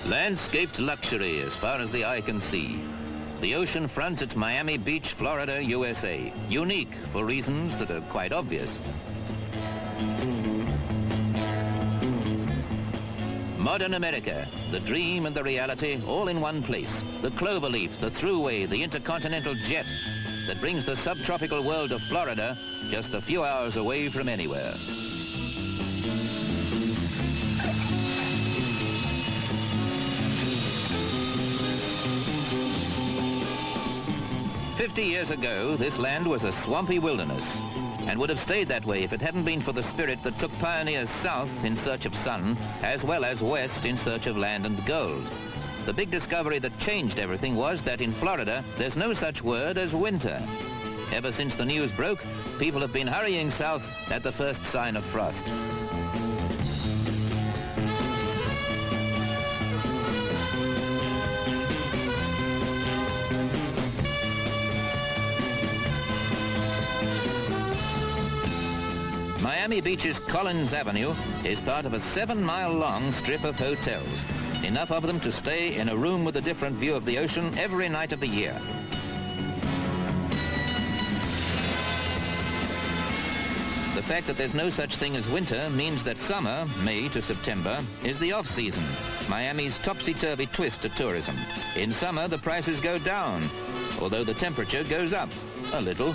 Landscaped luxury as far as the eye can see. The ocean fronts at Miami Beach, Florida, USA. Unique for reasons that are quite obvious. Modern America, the dream and the reality, all in one place. The cloverleaf, the thruway, the intercontinental jet that brings the subtropical world of Florida just a few hours away from anywhere. "50 years ago, this land was a swampy wilderness, and would have stayed that way if it hadn't been for the spirit that took pioneers south in search of sun, as well as west in search of land and gold. The big discovery that changed everything was that in Florida, there's no such word as winter. Ever since the news broke, people have been hurrying south at the first sign of frost. Miami Beach's Collins Avenue is part of a 7-mile-long strip of hotels, enough of them to stay in a room with a different view of the ocean every night of the year. The fact that there's no such thing as winter means that summer, May to September, is the off-season, Miami's topsy-turvy twist to tourism. In summer, the prices go down, although the temperature goes up a little.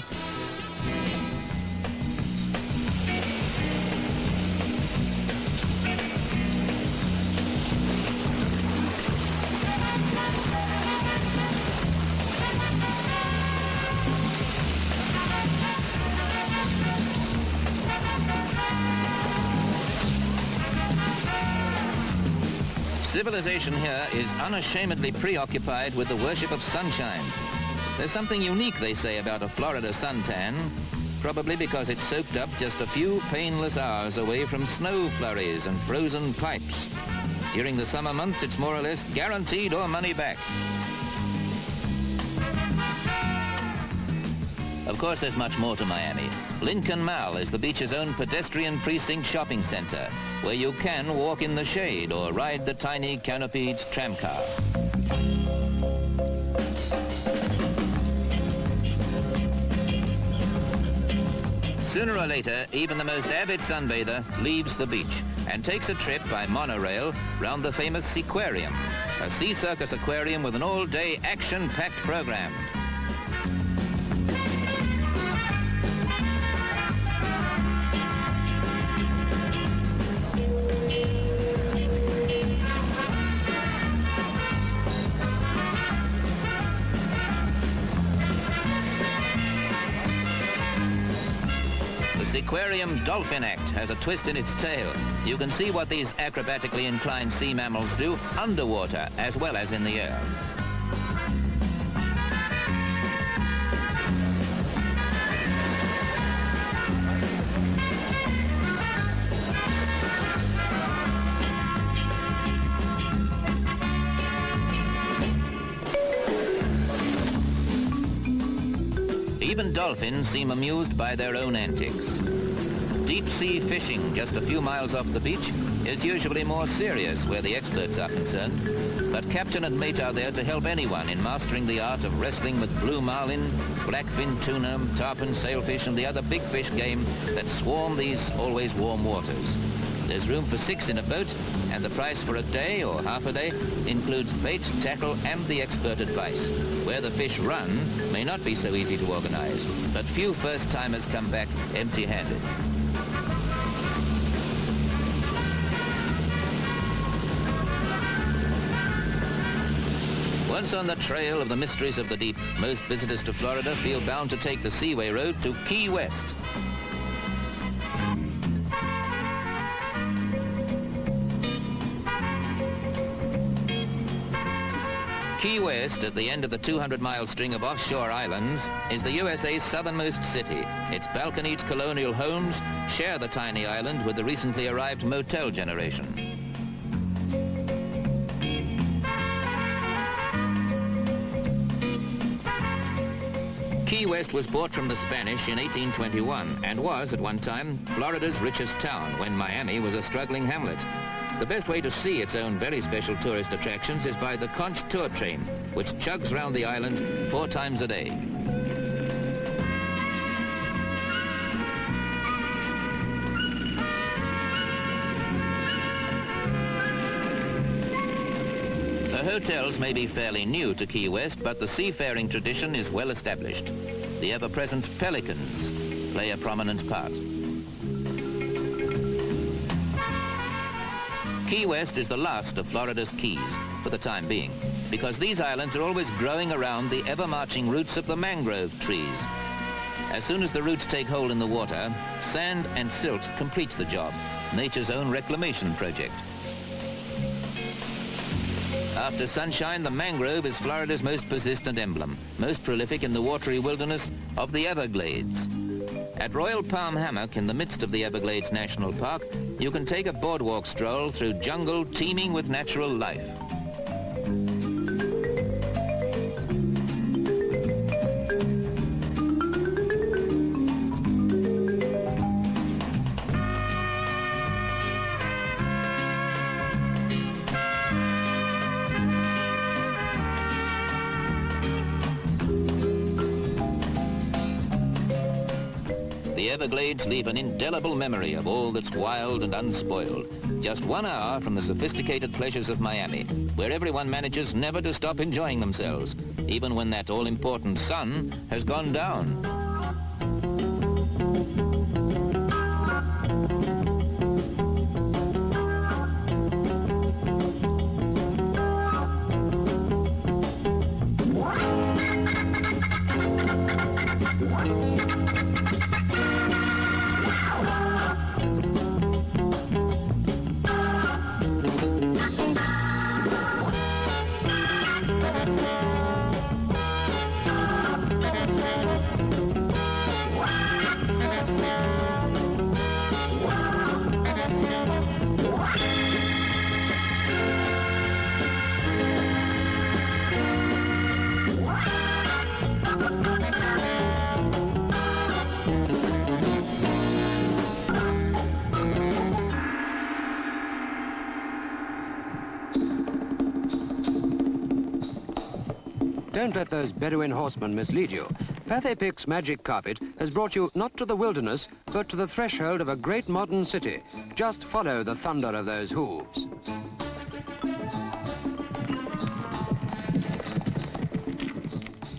Civilization here is unashamedly preoccupied with the worship of sunshine. There's something unique, they say, about a Florida suntan, probably because it's soaked up just a few painless hours away from snow flurries and frozen pipes. During the summer months, it's more or less guaranteed or money back. Of course, there's much more to Miami. Lincoln Mall is the beach's own pedestrian precinct shopping center, where you can walk in the shade or ride the tiny canopied tram car. Sooner or later, even the most avid sunbather leaves the beach and takes a trip by monorail round the famous Seaquarium, a sea circus aquarium with an all-day action-packed program. The Seaquarium Dolphin Act has a twist in its tail. You can see what these acrobatically inclined sea mammals do underwater as well as in the air. Even dolphins seem amused by their own antics. Deep-sea fishing just a few miles off the beach is usually more serious where the experts are concerned, but captain and mate are there to help anyone in mastering the art of wrestling with blue marlin, blackfin tuna, tarpon sailfish and the other big fish game that swarm these always warm waters. There's room for 6 in a boat, and the price for a day or half a day includes bait, tackle, and the expert advice. Where the fish run may not be so easy to organize, but few first-timers come back empty-handed. Once on the trail of the mysteries of the deep, most visitors to Florida feel bound to take the Seaway Road to Key West. Key West, at the end of the 200-mile string of offshore islands, is the USA's southernmost city. Its balconied colonial homes share the tiny island with the recently arrived motel generation. Key West was bought from the Spanish in 1821 and was, at one time, Florida's richest town when Miami was a struggling hamlet. The best way to see its own very special tourist attractions is by the conch tour train, which chugs round the island 4 times a day. The hotels may be fairly new to Key West, but the seafaring tradition is well established. The ever-present pelicans play a prominent part. Key West is the last of Florida's keys, for the time being, because these islands are always growing around the ever-marching roots of the mangrove trees. As soon as the roots take hold in the water, sand and silt complete the job, nature's own reclamation project. After sunshine, the mangrove is Florida's most persistent emblem, most prolific in the watery wilderness of the Everglades. At Royal Palm Hammock, in the midst of the Everglades National Park, you can take a boardwalk stroll through jungle teeming with natural life. The Everglades leave an indelible memory of all that's wild and unspoiled, just 1 hour from the sophisticated pleasures of Miami, where everyone manages never to stop enjoying themselves, even when that all-important sun has gone down. Don't let those Bedouin horsemen mislead you. Pathé Pic's magic carpet has brought you not to the wilderness, but to the threshold of a great modern city. Just follow the thunder of those hooves.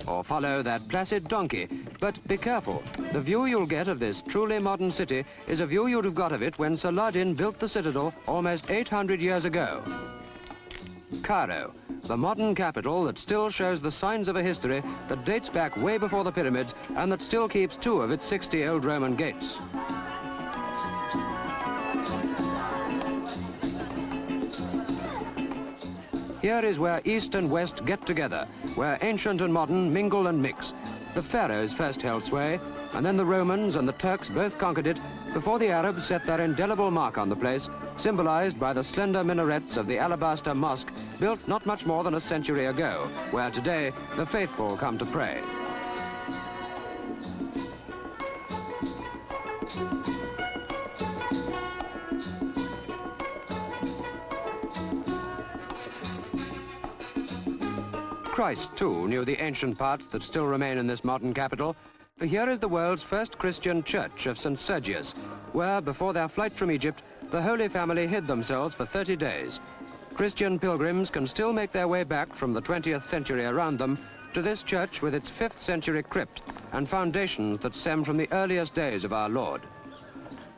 Or follow that placid donkey. But be careful. The view you'll get of this truly modern city is a view you'd have got of it when Saladin built the citadel almost 800 years ago. Cairo, the modern capital that still shows the signs of a history that dates back way before the pyramids and that still keeps 2 of its 60 old Roman gates. Here is where East and West get together, where ancient and modern mingle and mix. The pharaohs first held sway, and then the Romans and the Turks both conquered it before the Arabs set their indelible mark on the place, symbolized by the slender minarets of the alabaster mosque built not much more than a century ago, where today the faithful come to pray. Christ, too, knew the ancient parts that still remain in this modern capital, for here is the world's first Christian church of St. Sergius, where, before their flight from Egypt, the Holy Family hid themselves for 30 days. Christian pilgrims can still make their way back from the 20th century around them to this church with its 5th century crypt and foundations that stem from the earliest days of our Lord.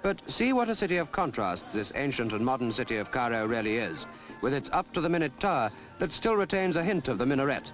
But see what a city of contrasts this ancient and modern city of Cairo really is, with its up-to-the-minute tower that still retains a hint of the minaret.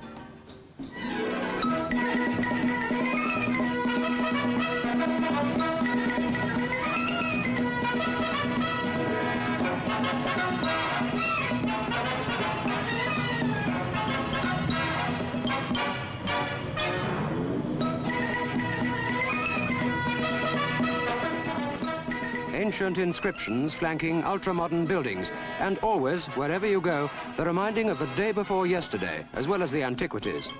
ancient inscriptions flanking ultra-modern buildings, and always, wherever you go, the reminding of the day before yesterday, as well as the antiquities.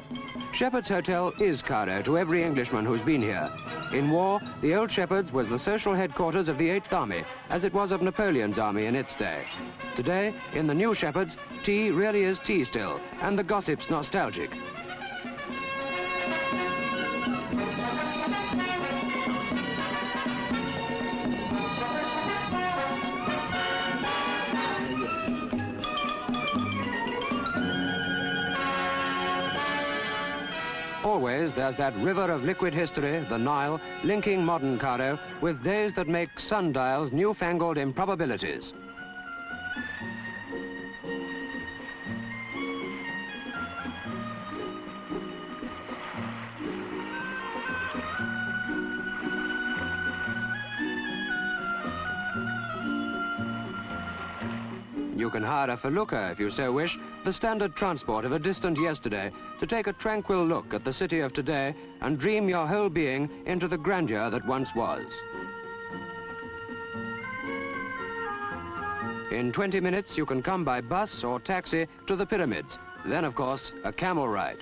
Shepherd's Hotel is Cairo to every Englishman who's been here. In war, the old Shepherd's was the social headquarters of the 8th Army, as it was of Napoleon's army in its day. Today, in the new Shepherd's, tea really is tea still, and the gossip's nostalgic. Always there's that river of liquid history, the Nile, linking modern Cairo with days that make sundials newfangled improbabilities. You can hire a felucca, if you so wish, the standard transport of a distant yesterday, to take a tranquil look at the city of today and dream your whole being into the grandeur that once was. In 20 minutes, you can come by bus or taxi to the pyramids. Then, of course, a camel ride.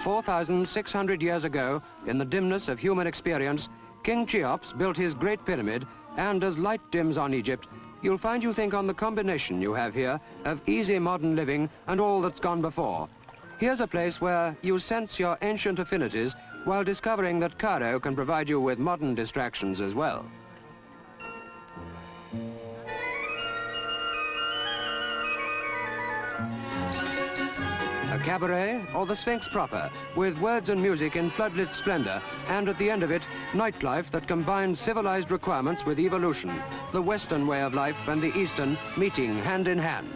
"4,600 years ago, in the dimness of human experience, King Cheops built his great pyramid, and as light dims on Egypt, you'll find you think on the combination you have here of easy modern living and all that's gone before. Here's a place where you sense your ancient affinities while discovering that Cairo can provide you with modern distractions as well. A cabaret or the Sphinx proper, with words and music in floodlit splendor, and at the end of it, nightlife that combines civilized requirements with evolution, the Western way of life and the Eastern meeting hand in hand.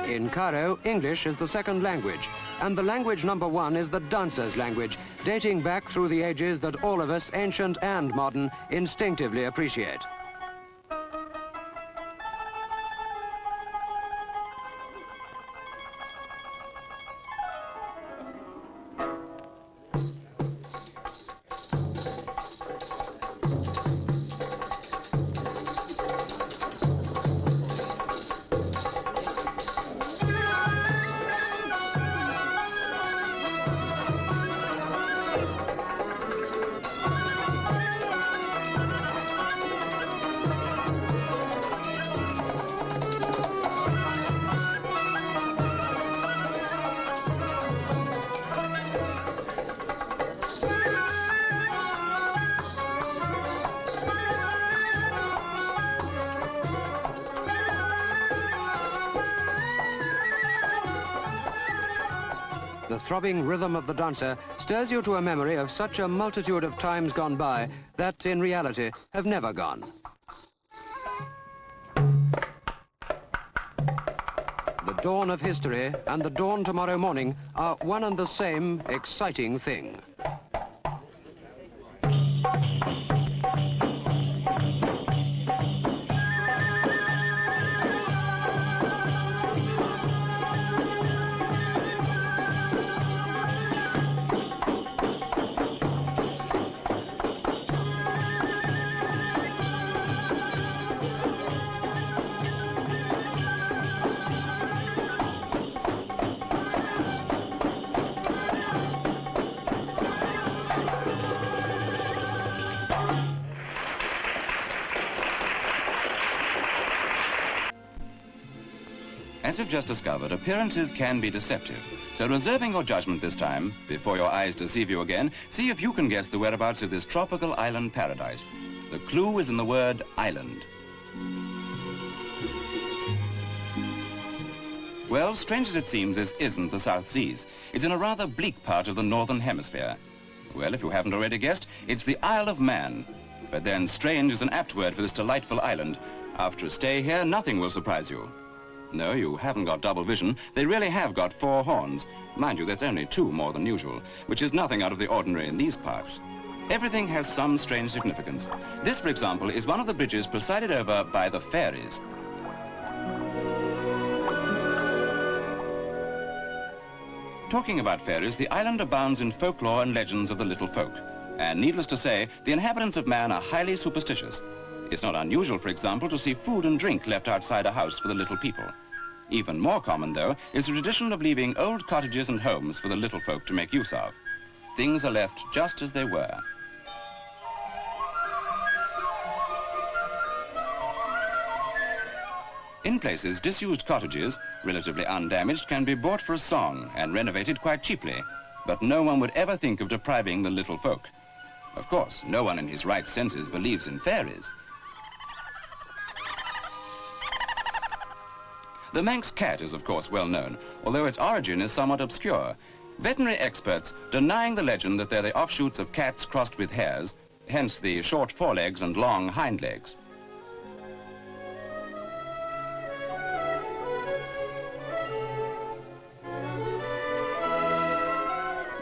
In Cairo, English is the second language, and the language number one is the dancer's language, dating back through the ages that all of us, ancient and modern, instinctively appreciate. The throbbing rhythm of the dancer stirs you to a memory of such a multitude of times gone by that, in reality, have never gone. The dawn of history and the dawn tomorrow morning are one and the same exciting thing. As you've just discovered, appearances can be deceptive. So reserving your judgment this time, before your eyes deceive you again, see if you can guess the whereabouts of this tropical island paradise. The clue is in the word island. Well, strange as it seems, this isn't the South Seas. It's in a rather bleak part of the northern hemisphere. Well, if you haven't already guessed, it's the Isle of Man. But then strange is an apt word for this delightful island. After a stay here, nothing will surprise you. No, you haven't got double vision. They really have got 4 horns. Mind you, that's only 2 more than usual, which is nothing out of the ordinary in these parts. Everything has some strange significance. This, for example, is one of the bridges presided over by the fairies. Talking about fairies, the island abounds in folklore and legends of the little folk. And needless to say, the inhabitants of Man are highly superstitious. It's not unusual, for example, to see food and drink left outside a house for the little people. Even more common, though, is the tradition of leaving old cottages and homes for the little folk to make use of. Things are left just as they were. In places, disused cottages, relatively undamaged, can be bought for a song and renovated quite cheaply. But no one would ever think of depriving the little folk. Of course, no one in his right senses believes in fairies. The Manx cat is, of course, well known, although its origin is somewhat obscure. Veterinary experts denying the legend that they're the offshoots of cats crossed with hares, hence the short forelegs and long hind legs.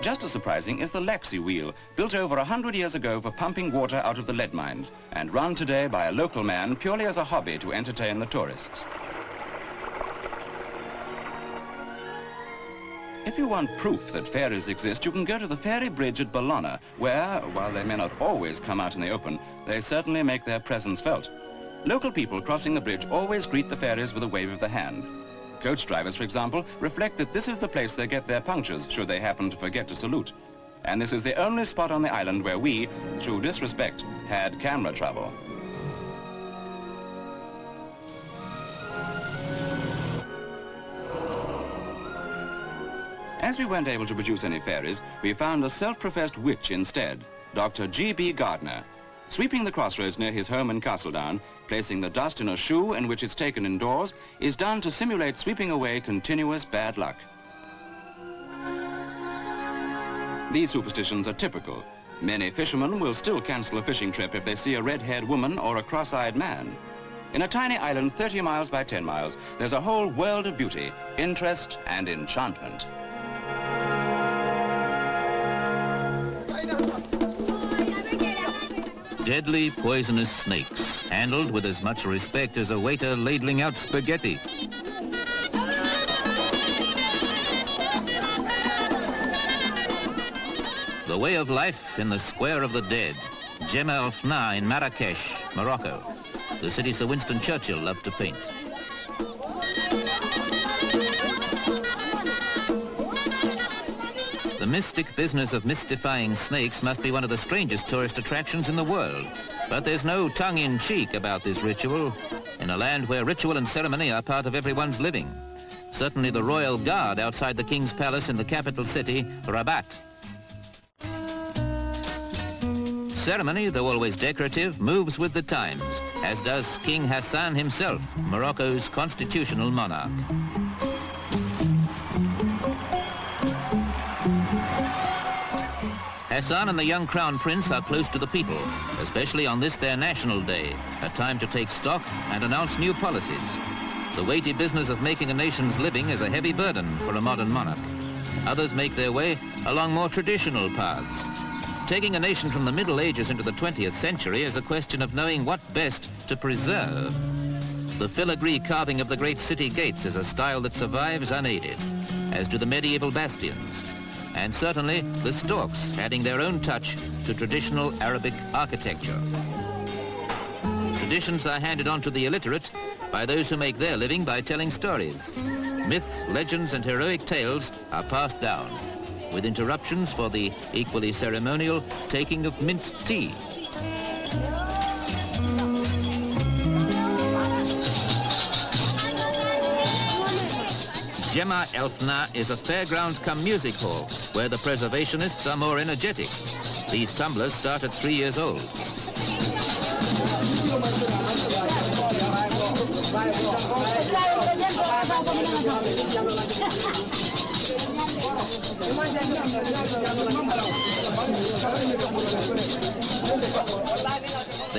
Just as surprising is the Laxey wheel, built over 100 years ago for pumping water out of the lead mines, and run today by a local man purely as a hobby to entertain the tourists. If you want proof that fairies exist, you can go to the Fairy Bridge at Bellona, where, while they may not always come out in the open, they certainly make their presence felt. Local people crossing the bridge always greet the fairies with a wave of the hand. Coach drivers, for example, reflect that this is the place they get their punctures should they happen to forget to salute. And this is the only spot on the island where we, through disrespect, had camera trouble. As we weren't able to produce any fairies, we found a self-professed witch instead, Dr. G.B. Gardner. Sweeping the crossroads near his home in Castledown, placing the dust in a shoe in which it's taken indoors, is done to simulate sweeping away continuous bad luck. These superstitions are typical. Many fishermen will still cancel a fishing trip if they see a red-haired woman or a cross-eyed man. In a tiny island 30 miles by 10 miles, there's a whole world of beauty, interest, and enchantment. Deadly poisonous snakes, handled with as much respect as a waiter ladling out spaghetti. The way of life in the Square of the Dead, Jem El Fna in Marrakesh, Morocco, the city Sir Winston Churchill loved to paint. The mystic business of mystifying snakes must be one of the strangest tourist attractions in the world. But there's no tongue-in-cheek about this ritual in a land where ritual and ceremony are part of everyone's living. Certainly the royal guard outside the king's palace in the capital city, Rabat. Ceremony, though always decorative, moves with the times, as does King Hassan himself, Morocco's constitutional monarch. Hassan and the young crown prince are close to the people, especially on this their national day, a time to take stock and announce new policies. The weighty business of making a nation's living is a heavy burden for a modern monarch. Others make their way along more traditional paths. Taking a nation from the Middle Ages into the 20th century is a question of knowing what best to preserve. The filigree carving of the great city gates is a style that survives unaided, as do the medieval bastions. And certainly the storks adding their own touch to traditional Arabic architecture. Traditions are handed on to the illiterate by those who make their living by telling stories. Myths, legends, and heroic tales are passed down, with interruptions for the equally ceremonial taking of mint tea. Jem El Fna is a fairgrounds-cum-music hall where the preservationists are more energetic. These tumblers start at 3 years old.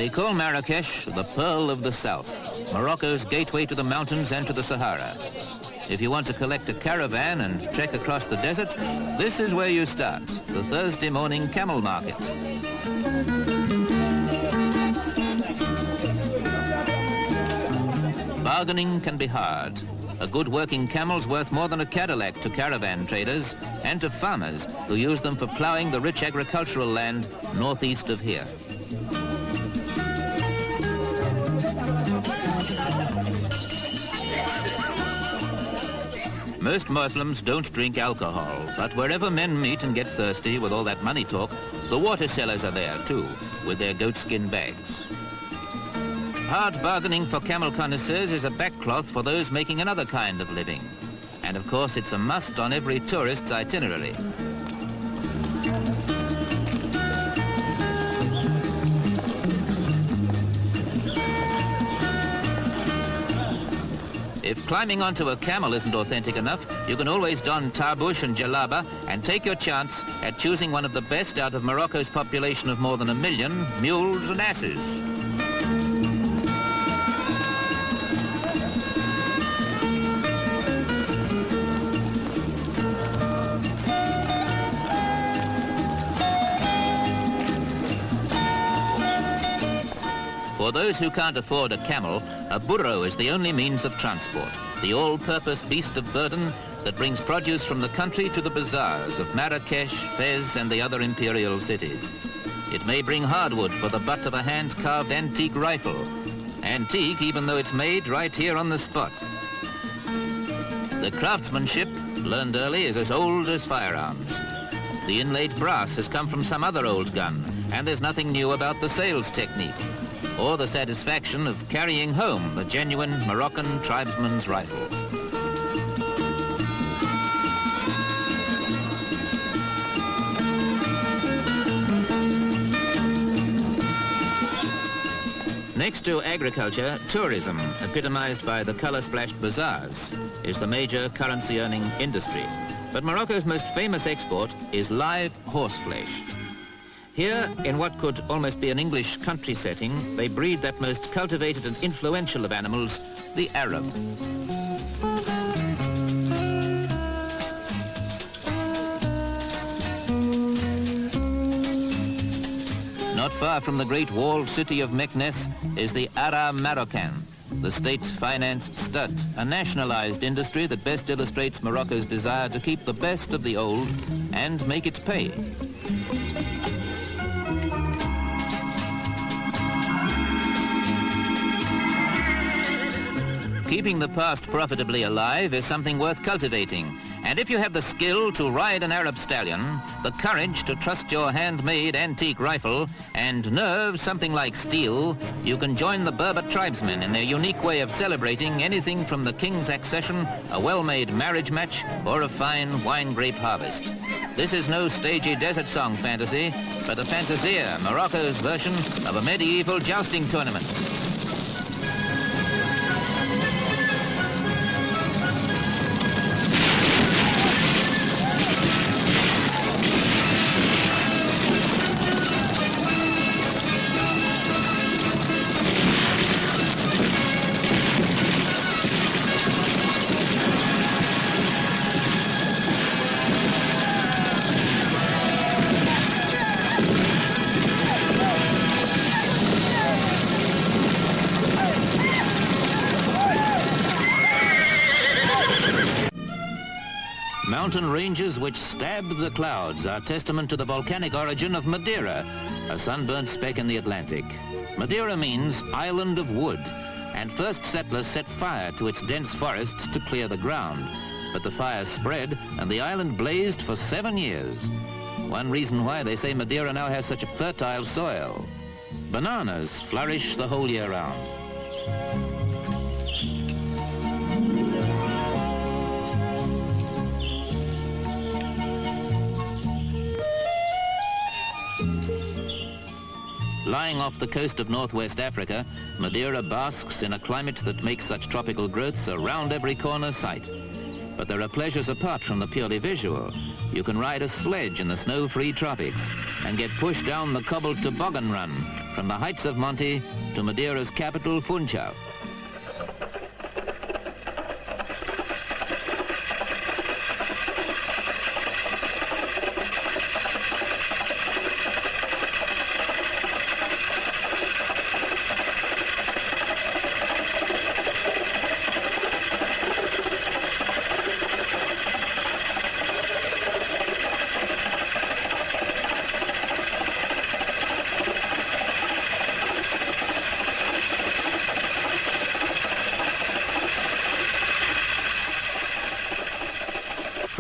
They call Marrakesh the Pearl of the South, Morocco's gateway to the mountains and to the Sahara. If you want to collect a caravan and trek across the desert, this is where you start, the Thursday morning camel market. Bargaining can be hard. A good working camel's worth more than a Cadillac to caravan traders and to farmers who use them for ploughing the rich agricultural land northeast of here. Most Muslims don't drink alcohol, but wherever men meet and get thirsty with all that money talk, the water sellers are there too, with their goatskin bags. Hard bargaining for camel connoisseurs is a backcloth for those making another kind of living. And of course, it's a must on every tourist's itinerary. If climbing onto a camel isn't authentic enough, you can always don tarbush and jalaba and take your chance at choosing one of the best out of Morocco's population of more than 1 million mules and asses. For those who can't afford a camel, a burro is the only means of transport, the all-purpose beast of burden that brings produce from the country to the bazaars of Marrakesh, Fez and the other imperial cities. It may bring hardwood for the butt of a hand-carved antique rifle. Antique even though it's made right here on the spot. The craftsmanship, learned early, is as old as firearms. The inlaid brass has come from some other old gun, and there's nothing new about the sales technique, or the satisfaction of carrying home a genuine Moroccan tribesman's rifle. Next to agriculture, tourism, epitomized by the color-splashed bazaars, is the major currency-earning industry. But Morocco's most famous export is live horseflesh. Here, in what could almost be an English country setting, they breed that most cultivated and influential of animals, the Arab. Not far from the great walled city of Meknes is the Ara Marocain, the state-financed stud, a nationalized industry that best illustrates Morocco's desire to keep the best of the old and make it pay. Keeping the past profitably alive is something worth cultivating. And if you have the skill to ride an Arab stallion, the courage to trust your handmade antique rifle, and nerve something like steel, you can join the Berber tribesmen in their unique way of celebrating anything from the king's accession, a well-made marriage match, or a fine wine grape harvest. This is no stagey desert song fantasy, but a fantasia, Morocco's version of a medieval jousting tournament. Mountain ranges which stab the clouds are testament to the volcanic origin of Madeira, a sunburnt speck in the Atlantic. Madeira means island of wood, and first settlers set fire to its dense forests to clear the ground. But the fire spread and the island blazed for 7 years. One reason why they say Madeira now has such a fertile soil. Bananas flourish the whole year round. Lying off the coast of northwest Africa, Madeira basks in a climate that makes such tropical growths a round every corner sight. But there are pleasures apart from the purely visual. You can ride a sledge in the snow-free tropics and get pushed down the cobbled toboggan run from the heights of Monte to Madeira's capital, Funchal.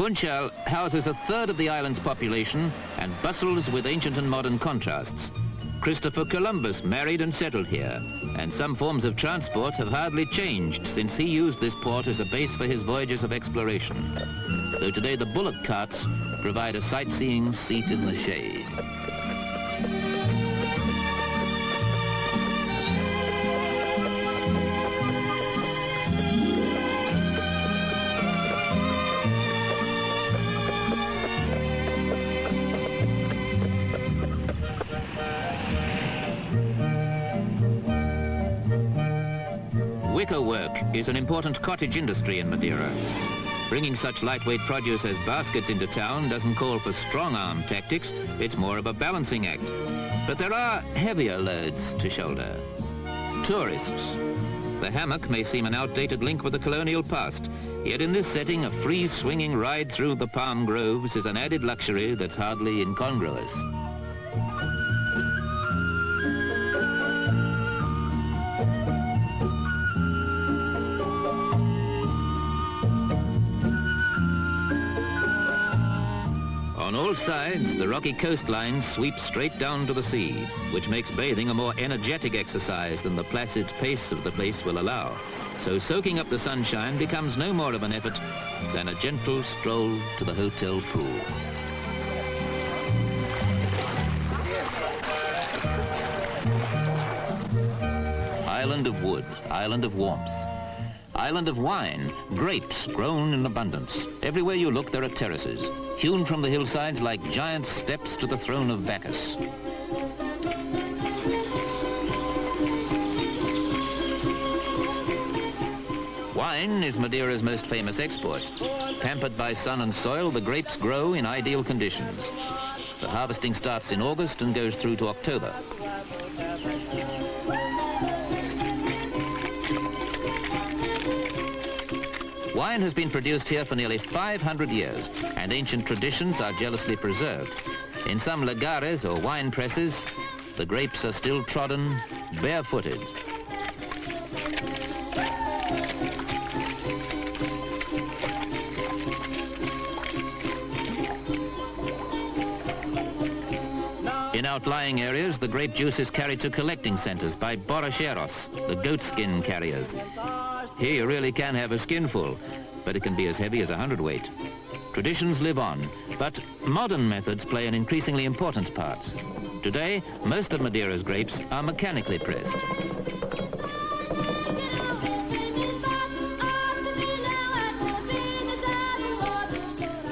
Funchal houses a third of the island's population and bustles with ancient and modern contrasts. Christopher Columbus married and settled here, and some forms of transport have hardly changed since he used this port as a base for his voyages of exploration. Though today the bullock carts provide a sightseeing seat in the shade. Wickerwork is an important cottage industry in Madeira. Bringing such lightweight produce as baskets into town doesn't call for strong-arm tactics, it's more of a balancing act. But there are heavier loads to shoulder. Tourists. The hammock may seem an outdated link with the colonial past, yet in this setting a free swinging ride through the palm groves is an added luxury that's hardly incongruous. On all sides, the rocky coastline sweeps straight down to the sea, which makes bathing a more energetic exercise than the placid pace of the place will allow. So soaking up the sunshine becomes no more of an effort than a gentle stroll to the hotel pool. Island of wood, island of warmth. Island of wine, grapes grown in abundance. Everywhere you look there are terraces, hewn from the hillsides like giant steps to the throne of Bacchus. Wine is Madeira's most famous export. Pampered by sun and soil, the grapes grow in ideal conditions. The harvesting starts in August and goes through to October. Wine has been produced here for nearly 500 years, and ancient traditions are jealously preserved. In some lagares or wine presses, the grapes are still trodden barefooted. In outlying areas, the grape juice is carried to collecting centers by borracheros, the goatskin carriers. Here you really can have a skinful, but it can be as heavy as a hundredweight. Traditions live on, but modern methods play an increasingly important part. Today, most of Madeira's grapes are mechanically pressed.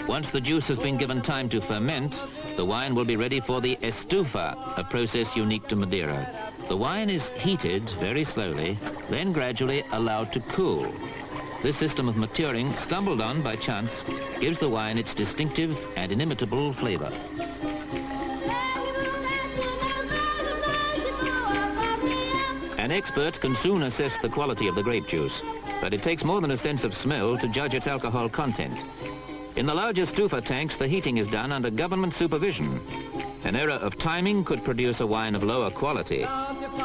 Once the juice has been given time to ferment, the wine will be ready for the estufa, a process unique to Madeira. The wine is heated very slowly, then gradually allowed to cool. This system of maturing, stumbled on by chance, gives the wine its distinctive and inimitable flavor. An expert can soon assess the quality of the grape juice, but it takes more than a sense of smell to judge its alcohol content. In the larger stufa tanks, the heating is done under government supervision. An error of timing could produce a wine of lower quality.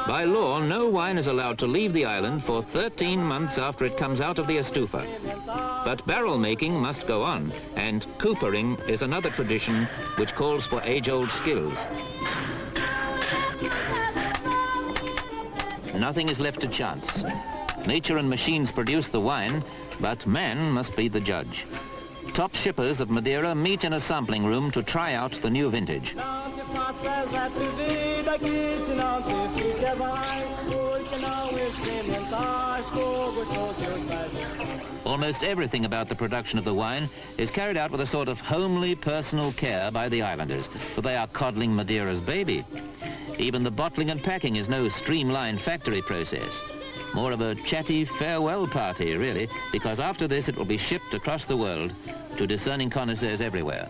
By law, no wine is allowed to leave the island for 13 months after it comes out of the estufa. But barrel making must go on, and coopering is another tradition which calls for age-old skills. Nothing is left to chance. Nature and machines produce the wine, but man must be the judge. Top shippers of Madeira meet in a sampling room to try out the new vintage. Almost everything about the production of the wine is carried out with a sort of homely personal care by the islanders, for they are coddling Madeira's baby. Even the bottling and packing is no streamlined factory process. More of a chatty farewell party, really, because after this it will be shipped across the world to discerning connoisseurs everywhere.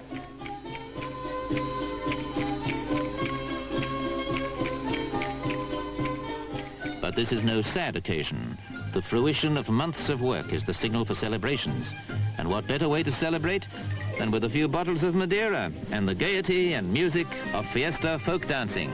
But this is no sad occasion. The fruition of months of work is the signal for celebrations. And what better way to celebrate than with a few bottles of Madeira and the gaiety and music of fiesta folk dancing.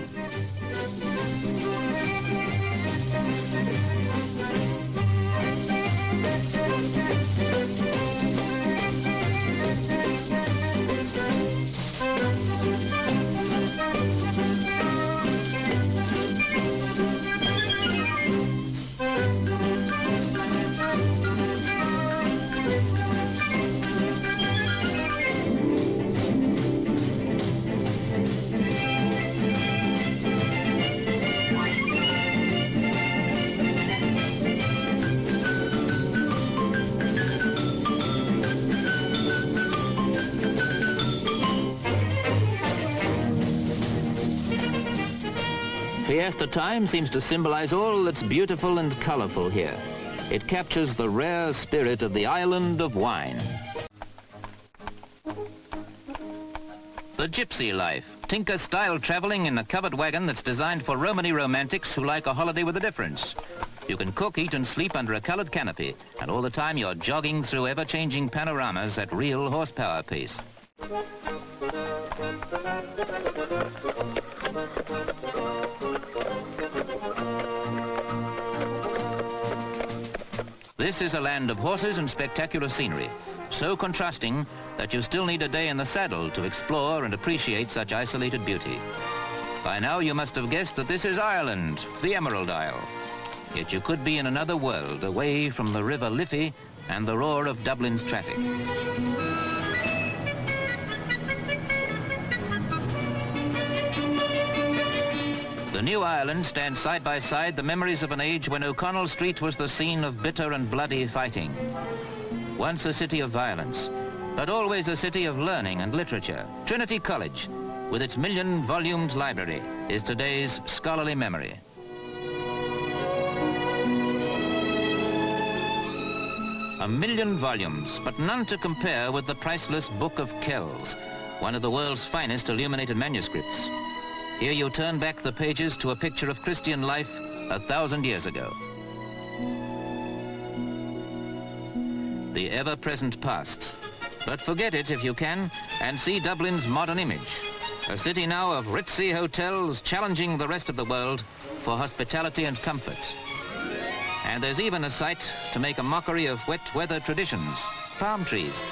Fiesta time seems to symbolize all that's beautiful and colorful here. It captures the rare spirit of the island of wine. The gypsy life, tinker-style traveling in a covered wagon that's designed for Romany romantics who like a holiday with a difference. You can cook, eat and sleep under a colored canopy, and all the time you're jogging through ever-changing panoramas at real horsepower pace. This is a land of horses and spectacular scenery, so contrasting that you still need a day in the saddle to explore and appreciate such isolated beauty. By now you must have guessed that this is Ireland, the Emerald Isle. Yet you could be in another world, away from the River Liffey and the roar of Dublin's traffic. The new Ireland stands side by side the memories of an age when O'Connell Street was the scene of bitter and bloody fighting. Once a city of violence, but always a city of learning and literature. Trinity College, with its million-volumed library, is today's scholarly memory. A million volumes, but none to compare with the priceless Book of Kells, one of the world's finest illuminated manuscripts. Here you turn back the pages to a picture of Christian life 1,000 years ago. The ever-present past. But forget it if you can, and see Dublin's modern image. A city now of ritzy hotels challenging the rest of the world for hospitality and comfort. And there's even a site to make a mockery of wet weather traditions, palm trees.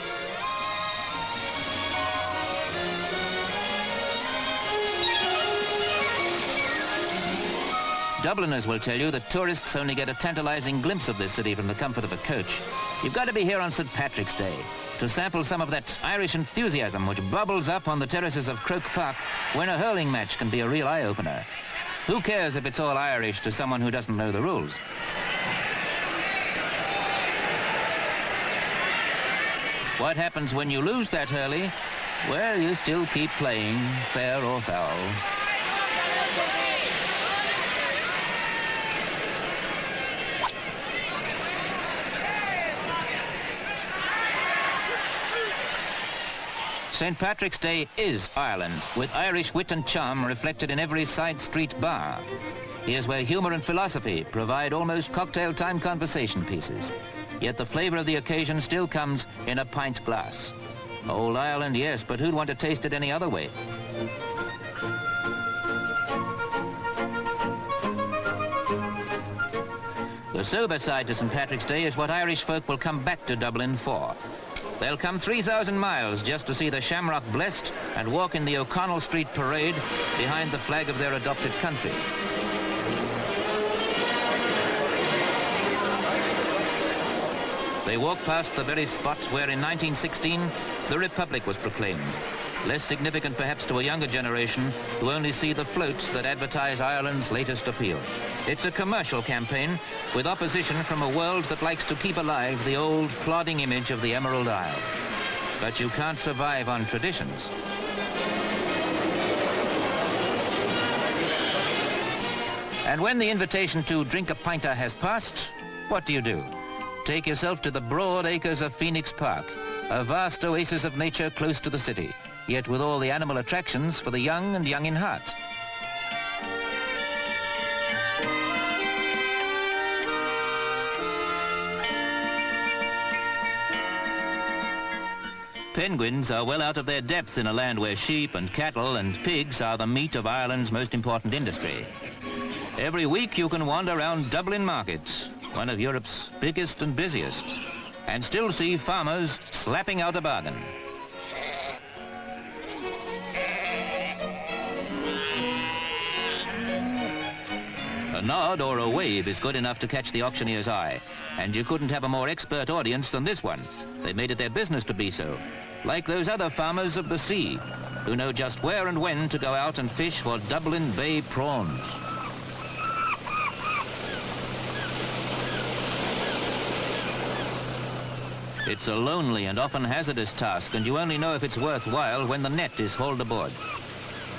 Dubliners will tell you that tourists only get a tantalizing glimpse of this city from the comfort of a coach. You've got to be here on St. Patrick's Day to sample some of that Irish enthusiasm which bubbles up on the terraces of Croke Park when a hurling match can be a real eye-opener. Who cares if it's all Irish to someone who doesn't know the rules? What happens when you lose that hurley? Well, you still keep playing, fair or foul. St. Patrick's Day is Ireland, with Irish wit and charm reflected in every side street bar. Here's where humour and philosophy provide almost cocktail-time conversation pieces. Yet the flavour of the occasion still comes in a pint glass. Old Ireland, yes, but who'd want to taste it any other way? The sober side to St. Patrick's Day is what Irish folk will come back to Dublin for. They'll come 3,000 miles just to see the shamrock blessed and walk in the O'Connell Street parade behind the flag of their adopted country. They walk past the very spot where in 1916 the Republic was proclaimed. Less significant perhaps to a younger generation who only see the floats that advertise Ireland's latest appeal. It's a commercial campaign with opposition from a world that likes to keep alive the old plodding image of the Emerald Isle. But you can't survive on traditions. And when the invitation to drink a pinter has passed, what do? Take yourself to the broad acres of Phoenix Park, a vast oasis of nature close to the city, yet with all the animal attractions for the young and young in heart. Penguins are well out of their depth in a land where sheep and cattle and pigs are the meat of Ireland's most important industry. Every week you can wander around Dublin Market, one of Europe's biggest and busiest, and still see farmers slapping out a bargain. A nod or a wave is good enough to catch the auctioneer's eye, and you couldn't have a more expert audience than this one. They made it their business to be so, like those other farmers of the sea, who know just where and when to go out and fish for Dublin Bay prawns. It's a lonely and often hazardous task, and you only know if it's worthwhile when the net is hauled aboard.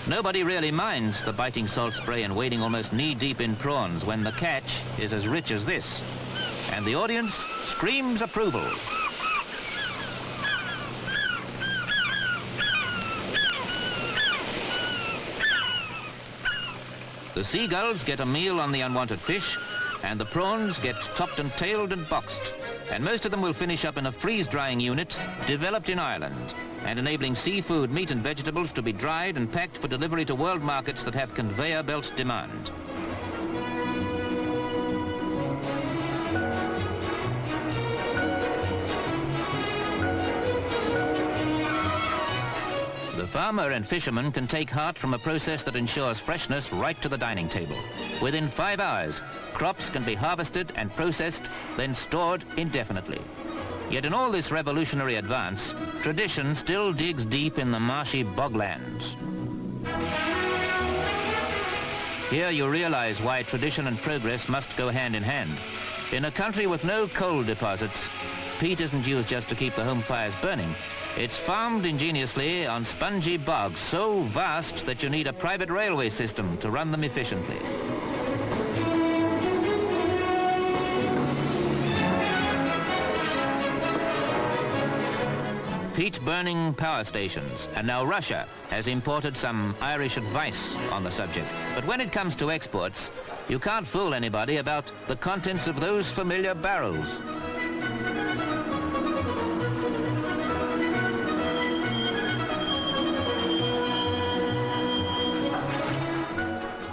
Nobody really minds the biting salt spray and wading almost knee-deep in prawns when the catch is as rich as this. And the audience screams approval. The seagulls get a meal on the unwanted fish, and the prawns get topped and tailed and boxed. And most of them will finish up in a freeze-drying unit developed in Ireland and enabling seafood, meat and vegetables to be dried and packed for delivery to world markets that have conveyor belt demand. The farmer and fisherman can take heart from a process that ensures freshness right to the dining table. Within 5 hours, crops can be harvested and processed, then stored indefinitely. Yet in all this revolutionary advance, tradition still digs deep in the marshy boglands. Here you realize why tradition and progress must go hand in hand. In a country with no coal deposits, peat isn't used just to keep the home fires burning. It's farmed ingeniously on spongy bogs so vast that you need a private railway system to run them efficiently. Peat-burning power stations, and now Russia has imported some Irish advice on the subject. But when it comes to exports, you can't fool anybody about the contents of those familiar barrels.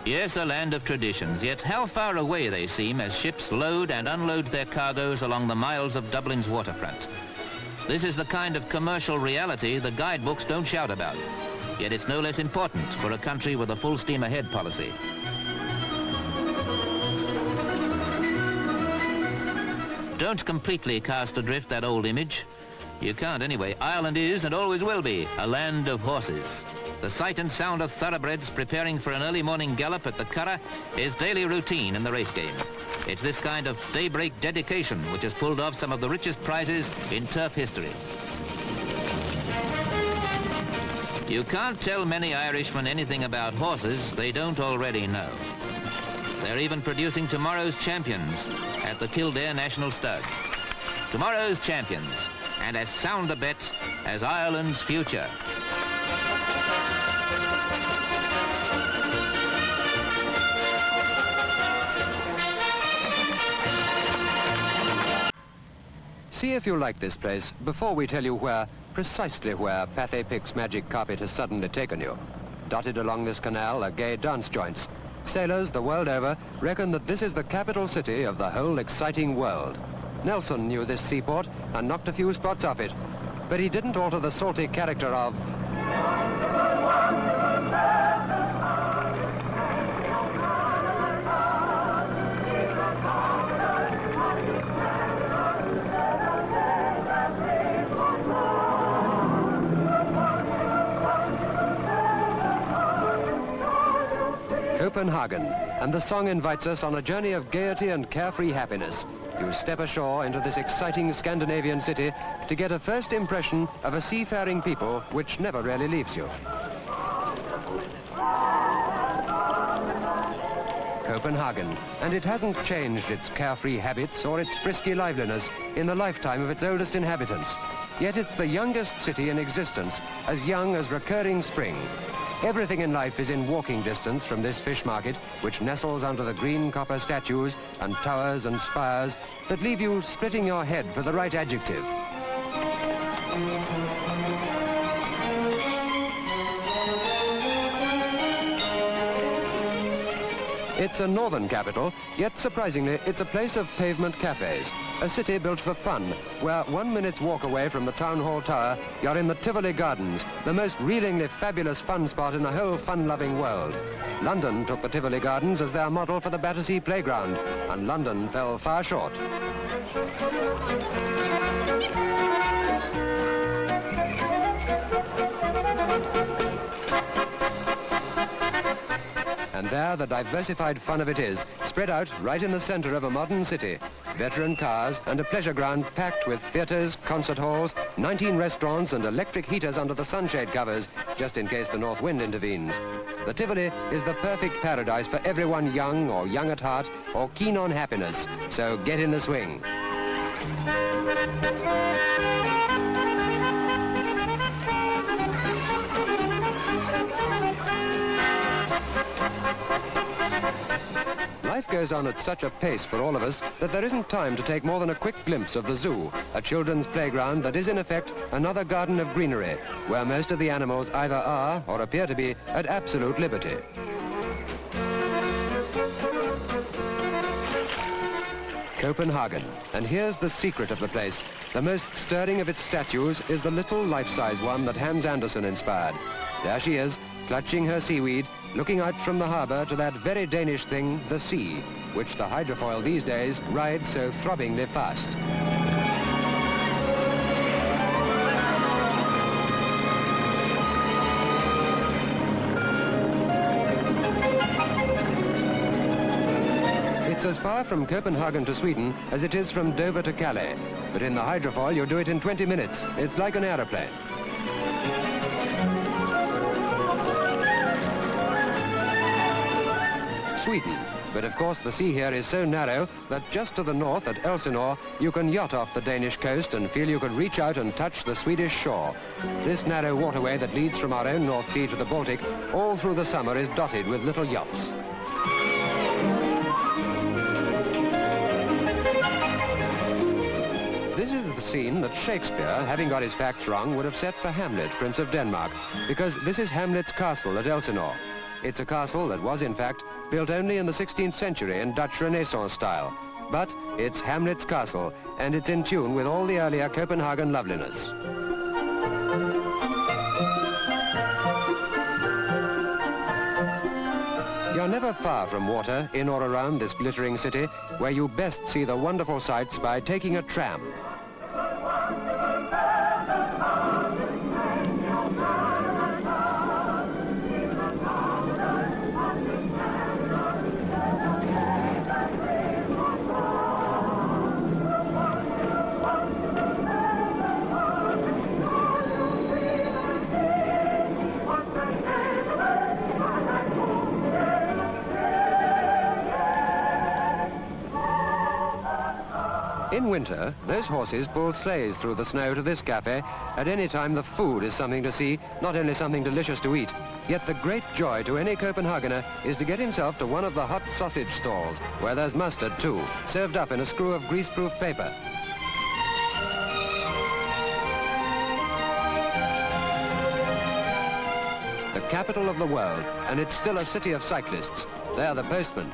Yes, a land of traditions, yet how far away they seem as ships load and unload their cargoes along the miles of Dublin's waterfront. This is the kind of commercial reality the guidebooks don't shout about. Yet it's no less important for a country with a full steam ahead policy. Don't completely cast adrift that old image. You can't anyway. Ireland is, and always will be, a land of horses. The sight and sound of thoroughbreds preparing for an early morning gallop at the Curragh is daily routine in the race game. It's this kind of daybreak dedication which has pulled off some of the richest prizes in turf history. You can't tell many Irishmen anything about horses they don't already know. They're even producing tomorrow's champions at the Kildare National Stud. Tomorrow's champions, and as sound a bet as Ireland's future. See if you like this place before we tell you where, precisely where, Pathé Pic's magic carpet has suddenly taken you. Dotted along this canal are gay dance joints. Sailors the world over reckon that this is the capital city of the whole exciting world. Nelson knew this seaport and knocked a few spots off it, but he didn't alter the salty character of... Copenhagen, and the song invites us on a journey of gaiety and carefree happiness. You step ashore into this exciting Scandinavian city to get a first impression of a seafaring people which never really leaves you. Copenhagen, and it hasn't changed its carefree habits or its frisky liveliness in the lifetime of its oldest inhabitants. Yet it's the youngest city in existence, as young as recurring spring. Everything in life is in walking distance from this fish market, which nestles under the green copper statues and towers and spires that leave you splitting your head for the right adjective. It's a northern capital, yet surprisingly, it's a place of pavement cafes, a city built for fun, where 1 minute's walk away from the Town Hall Tower, you're in the Tivoli Gardens, the most reelingly fabulous fun spot in the whole fun-loving world. London took the Tivoli Gardens as their model for the Battersea Playground, and London fell far short. And there the diversified fun of it is, spread out right in the centre of a modern city. Veteran cars and a pleasure ground packed with theatres, concert halls, 19 restaurants and electric heaters under the sunshade covers, just in case the north wind intervenes. The Tivoli is the perfect paradise for everyone young or young at heart or keen on happiness, so get in the swing. Life goes on at such a pace for all of us that there isn't time to take more than a quick glimpse of the zoo, a children's playground that is in effect another garden of greenery, where most of the animals either are or appear to be at absolute liberty. Copenhagen, and here's the secret of the place. The most stirring of its statues is the little life-size one that Hans Andersen inspired. There she is, clutching her seaweed, looking out from the harbour to that very Danish thing, the sea, which the hydrofoil these days rides so throbbingly fast. It's as far from Copenhagen to Sweden as it is from Dover to Calais, but in the hydrofoil you do it in 20 minutes. It's like an aeroplane. Sweden. But of course the sea here is so narrow that just to the north at Elsinore you can yacht off the Danish coast and feel you could reach out and touch the Swedish shore. This narrow waterway that leads from our own North Sea to the Baltic all through the summer is dotted with little yachts. This is the scene that Shakespeare, having got his facts wrong, would have set for Hamlet, Prince of Denmark, because this is Hamlet's castle at Elsinore. It's a castle that was, in fact, built only in the 16th century in Dutch Renaissance style. But it's Hamlet's castle, and it's in tune with all the earlier Copenhagen loveliness. You're never far from water in or around this glittering city, where you best see the wonderful sights by taking a tram. In winter, those horses pull sleighs through the snow to this cafe. At any time, the food is something to see, not only something delicious to eat. Yet the great joy to any Copenhagener is to get himself to one of the hot sausage stalls, where there's mustard too, served up in a screw of greaseproof paper. The capital of the world, and it's still a city of cyclists. They're the postmen.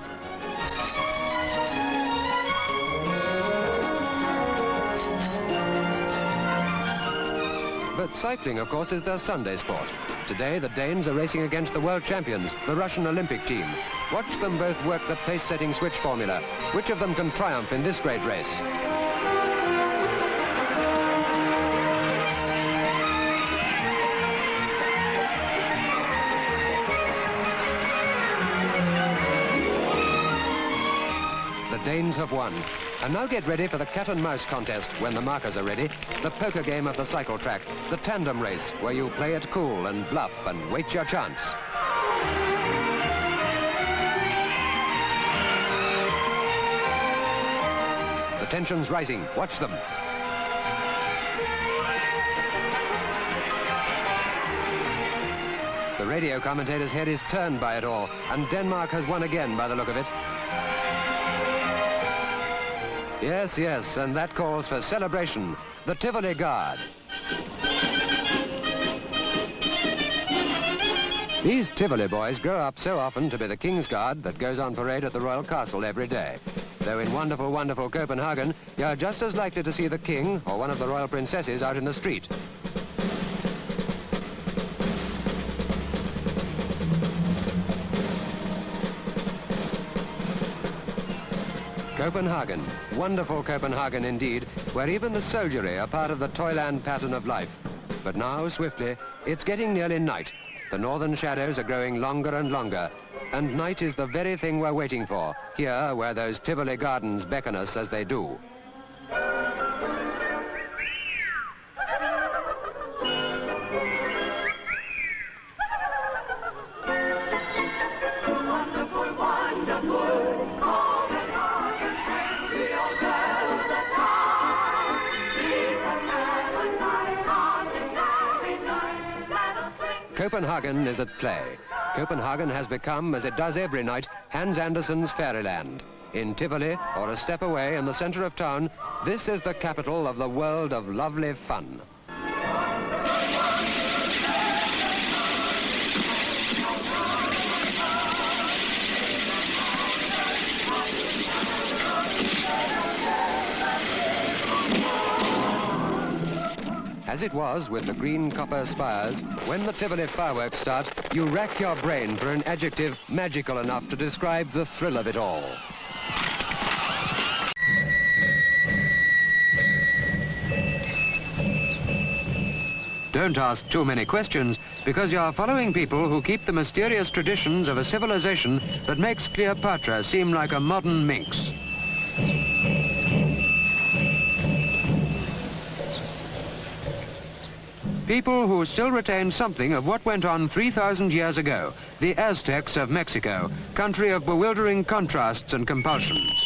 But cycling, of course, is their Sunday sport. Today, the Danes are racing against the world champions, the Russian Olympic team. Watch them both work the pace-setting switch formula. Which of them can triumph in this great race? The Danes have won. And now get ready for the cat and mouse contest when the markers are ready, the poker game of the cycle track, the tandem race where you play it cool and bluff and wait your chance. tension's rising. Watch them. The radio commentator's head is turned by it all, and Denmark has won again by the look of it. Yes, yes, and that calls for celebration. The Tivoli Guard. These Tivoli boys grow up so often to be the King's Guard that goes on parade at the Royal Castle every day. Though in wonderful, wonderful Copenhagen, you're just as likely to see the King or one of the royal princesses out in the street. Copenhagen, wonderful Copenhagen indeed, where even the soldiery are part of the toyland pattern of life. But now, swiftly, it's getting nearly night. The northern shadows are growing longer and longer, and night is the very thing we're waiting for, here where those Tivoli gardens beckon us as they do. Copenhagen is at play. Copenhagen has become, as it does every night, Hans Andersen's fairyland. In Tivoli, or a step away in the center of town, this is the capital of the world of lovely fun. As it was with the green copper spires, when the Tivoli fireworks start, you rack your brain for an adjective magical enough to describe the thrill of it all. Don't ask too many questions, because you're following people who keep the mysterious traditions of a civilization that makes Cleopatra seem like a modern minx. People who still retain something of what went on 3,000 years ago, the Aztecs of Mexico, country of bewildering contrasts and compulsions.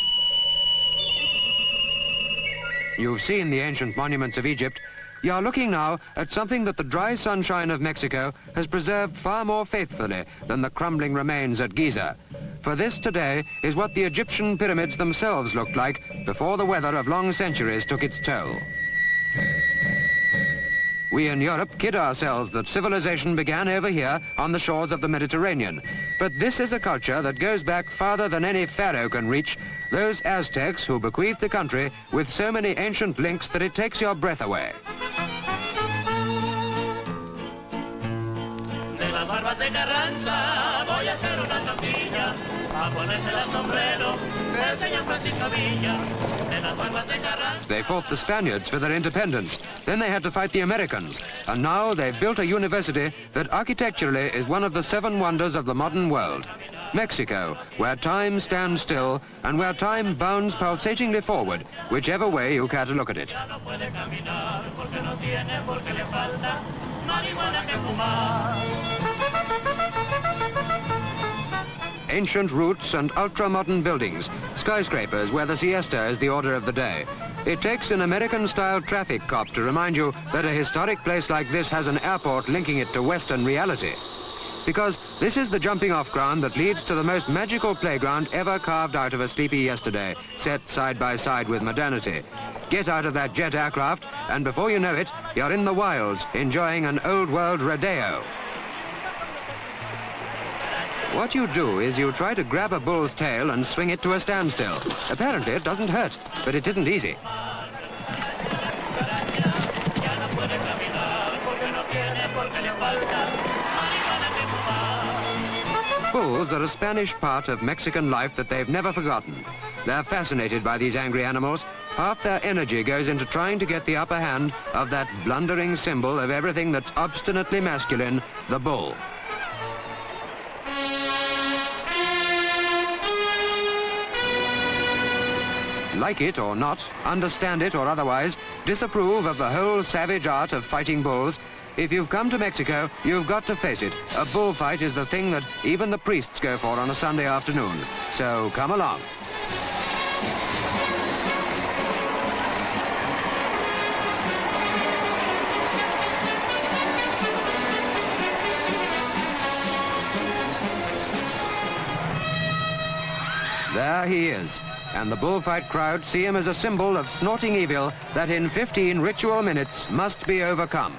You've seen the ancient monuments of Egypt. You're looking now at something that the dry sunshine of Mexico has preserved far more faithfully than the crumbling remains at Giza. For this today is what the Egyptian pyramids themselves looked like before the weather of long centuries took its toll. We in Europe kid ourselves that civilization began over here on the shores of the Mediterranean. But this is a culture that goes back farther than any pharaoh can reach, those Aztecs who bequeathed the country with so many ancient links that it takes your breath away. They fought the Spaniards for their independence. Then they had to fight the Americans. And now they've built a university that architecturally is one of the 7 wonders of the modern world. Mexico, where time stands still and where time bounds pulsatingly forward, whichever way you care to look at it. Ancient roots and ultra-modern buildings, skyscrapers where the siesta is the order of the day. It takes an American-style traffic cop to remind you that a historic place like this has an airport linking it to Western reality. Because this is the jumping-off ground that leads to the most magical playground ever carved out of a sleepy yesterday, set side by side with modernity. Get out of that jet aircraft, and before you know it, you're in the wilds, enjoying an old-world rodeo. What you do is you try to grab a bull's tail and swing it to a standstill. Apparently it doesn't hurt, but it isn't easy. Bulls are a Spanish part of Mexican life that they've never forgotten. They're fascinated by these angry animals. Half their energy goes into trying to get the upper hand of that blundering symbol of everything that's obstinately masculine, the bull. Like it or not, understand it or otherwise, disapprove of the whole savage art of fighting bulls, if you've come to Mexico, you've got to face it. A bullfight is the thing that even the priests go for on a Sunday afternoon. So come along. there he is, and the bullfight crowd see him as a symbol of snorting evil that in 15 ritual minutes must be overcome.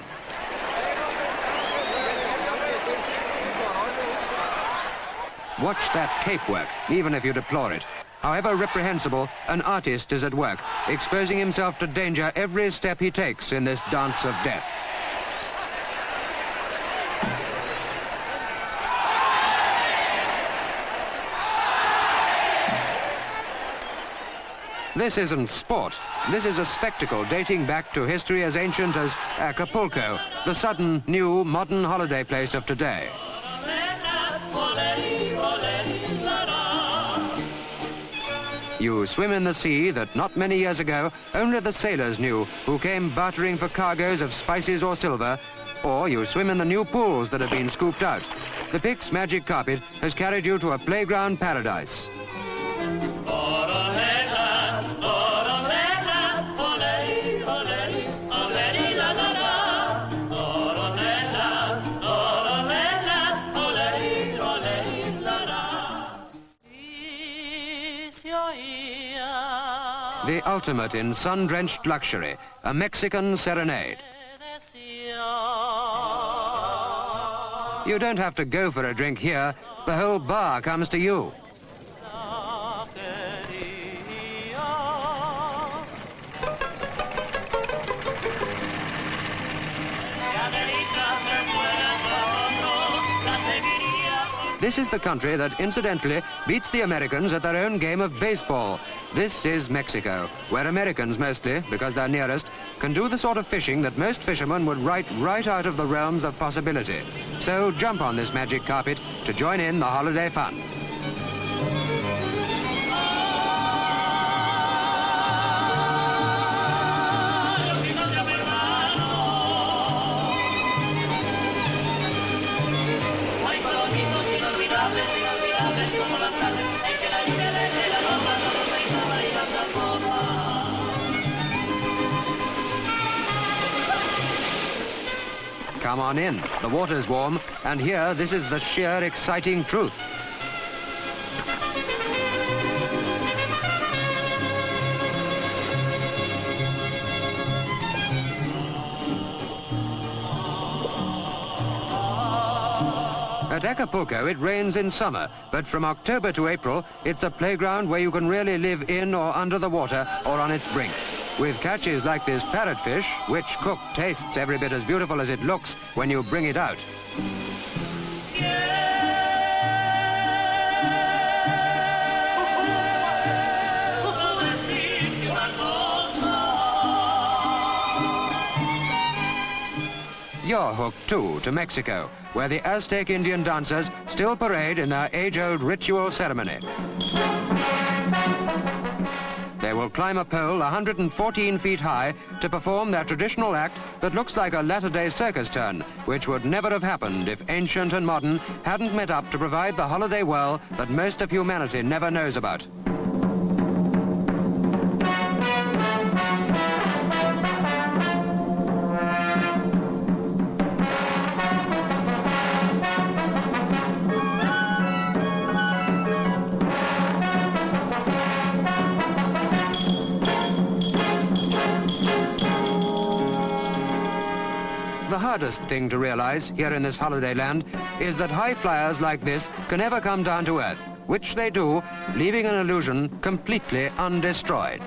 Watch that cape work, even if you deplore it. However reprehensible, an artist is at work, exposing himself to danger every step he takes in this dance of death. This isn't sport. This is a spectacle dating back to history as ancient as Acapulco, the sudden, new, modern holiday place of today. You swim in the sea that not many years ago only the sailors knew, who came bartering for cargoes of spices or silver, or you swim in the new pools that have been scooped out. The Pic's magic carpet has carried you to a playground paradise. The ultimate in sun-drenched luxury, a Mexican serenade. You don't have to go for a drink here. The whole bar comes to you. This is the country that, incidentally, beats the Americans at their own game of baseball. This is Mexico, where Americans mostly, because they're nearest, can do the sort of fishing that most fishermen would write right out of the realms of possibility. So jump on this magic carpet to join in the holiday fun. Come on in. The water's warm, and here this is the sheer exciting truth. At Acapulco, it rains in summer, but from October to April, it's a playground where you can really live in or under the water or on its brink. With catches like this parrotfish, which cooked tastes every bit as beautiful as it looks when you bring it out. You're hooked, too, to Mexico, where the Aztec Indian dancers still parade in their age-old ritual ceremony. They will climb a pole 114 feet high to perform their traditional act that looks like a latter-day circus turn, which would never have happened if ancient and modern hadn't met up to provide the holiday whirl that most of humanity never knows about. The hardest thing to realize here in this holiday land is that high flyers like this can never come down to earth, which they do, leaving an illusion completely undestroyed.